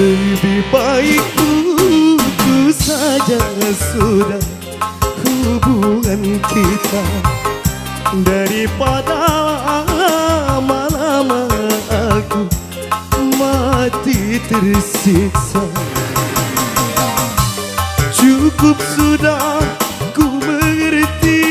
Lebih baik putus saja sudah hubungan kita, daripada lama-lama aku mati tersiksa. Cukup sudah ku mengerti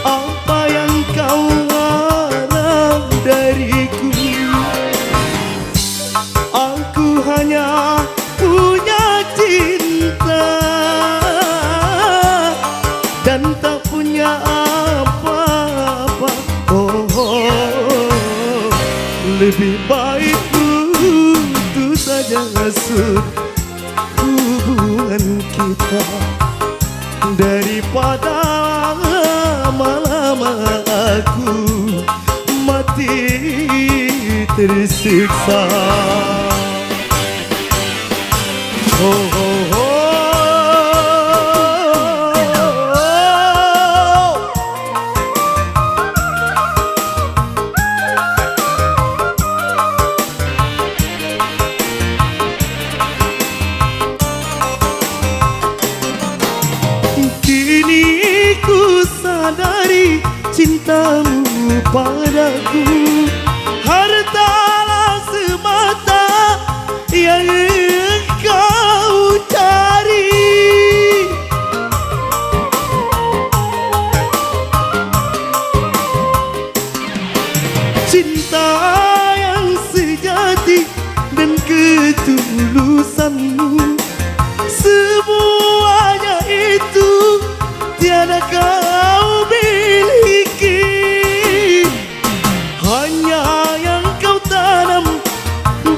apa yang kau harap dariku. Aku hanya punya cinta dan tak punya apa-apa. Lebih baik putus saja sudah hubungan kita, daripada lama-lama aku mati tersiksa. Kini ku sadari cintamu padaku hartalah semata yang engkau cari. Cinta yang sejati dan ketulusanmu, semuanya itu tiada kau miliki. Hanya yang kau tanam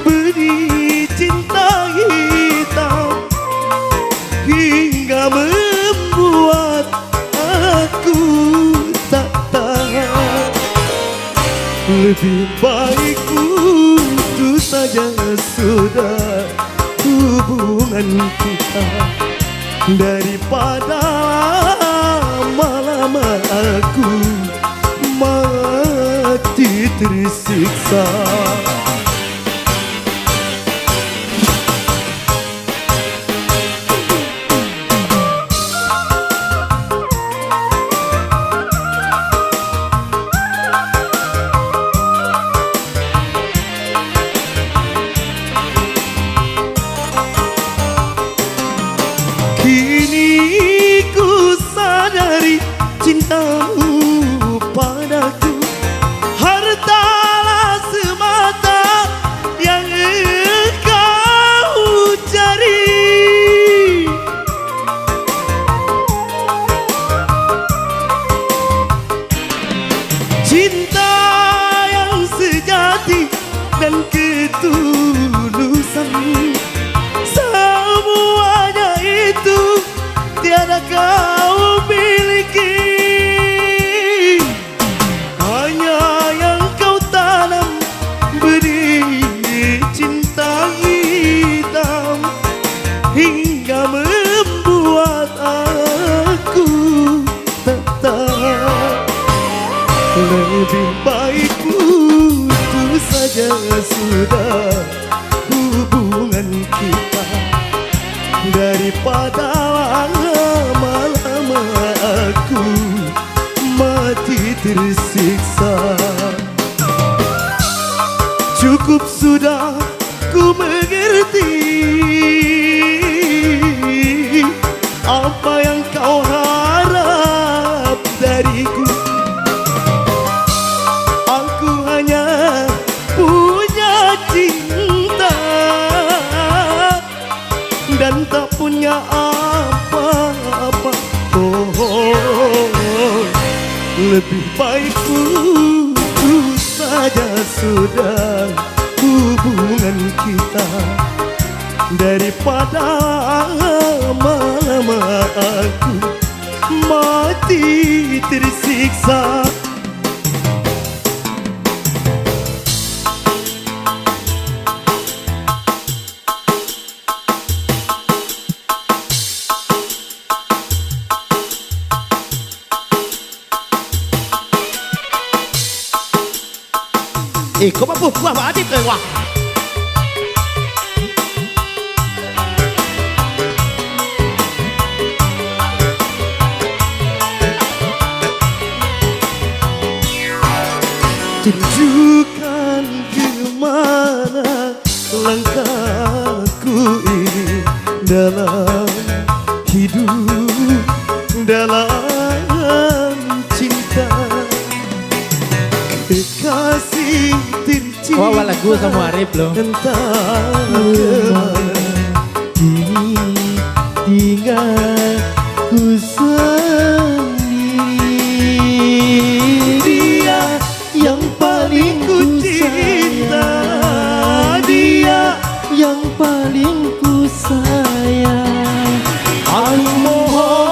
benih cinta hitam, hingga membuat aku tak tahan. Lebih baik putus saja sudah hubungan kita, daripada lama-lama aku mati tersiksa. Kini ku sadari cintamu padaku hartalah semata yang engkau cari. Cinta yang sejati dan ketulusan, semuanya itu tiada kau miliki. Hanya yang kau tanam benih cinta hitam, hingga membuat aku tak tahan. Lebih baik putus saja sudah hubungan kita, daripada lama-lama aku mati tersiksa. Cukup sudah ku mengerti apa yang kau harap dariku. Aku hanya punya cinta dan tak punya apa-apa. Lebih baik putus saja sudah hubungan kita, daripada lama-lama aku mati tersiksa. Kau mampu buah adit wah. Tunjukkan kemana langkahku ini dalam hidup, dalam cinta. Kekasih tercinta, wah lagu sama Arif loh. Entah kemana kini tinggal ku sendiri. Dia yang paling ku cinta, dia yang paling ku sayang. Aku mohon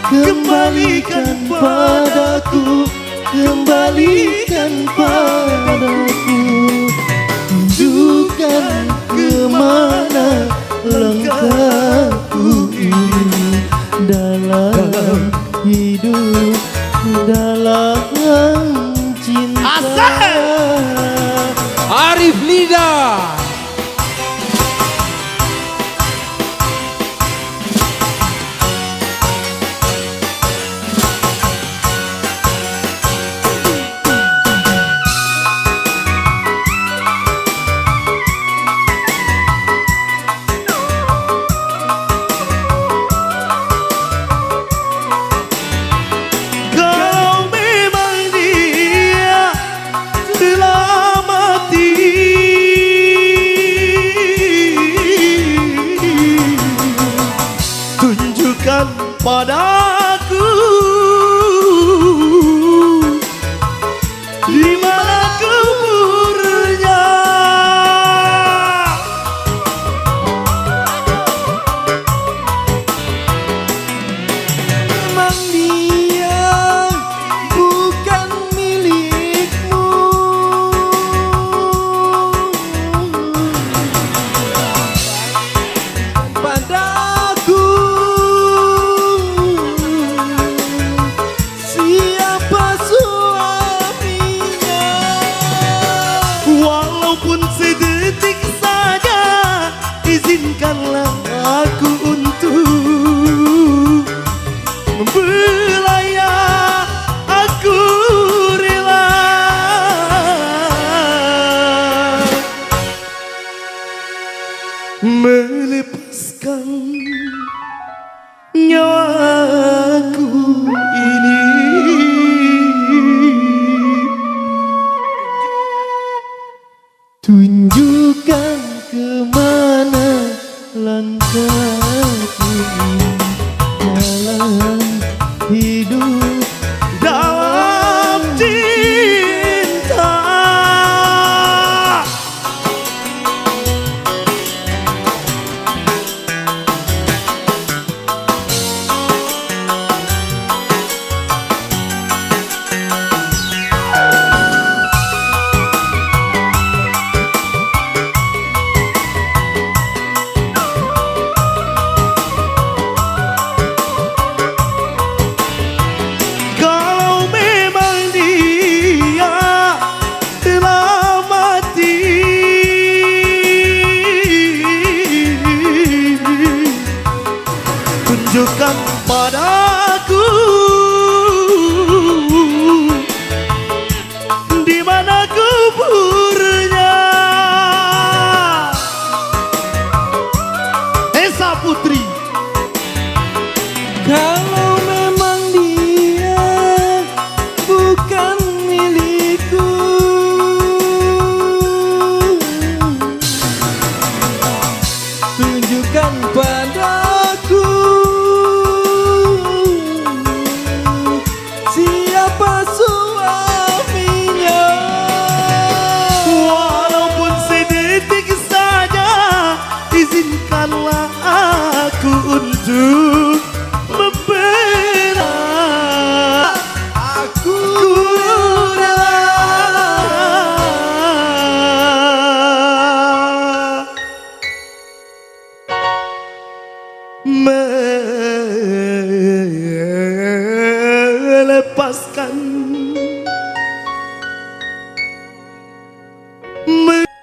kembalikan padaku, kembalikan padaku. Tunjukkan kemana langkahku ini dalam hidup, dalam cinta. Arif Lida. Padaku di mana kuburnya. Memang dia bukan milikmu, padaku siapa suaminya. Walaupun sedetik saja, izinkanlah aku untuk membelayar. Aku rela melepaskan nyawaku ini. Tunjukkan kemana langkahku ini dalam hidup, dalam cinta. Tunjukkan padaku di mana kuburnya. Esa Putri. kalau memang dia bukan milikku, tunjukkan padaku siapa suaminya. Walaupun sedetik saja, izinkanlah aku untuk membelah. Aku melepaskan, melepaskan.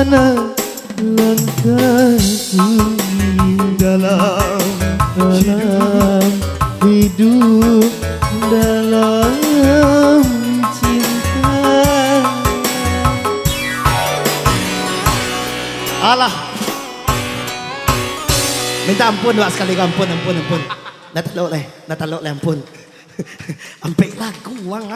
mana langkahku dalam hidup dalam cinta. Alah. Minta ampun dua sekali, ampun. Natalo leh, ampun. Ampe lagu wang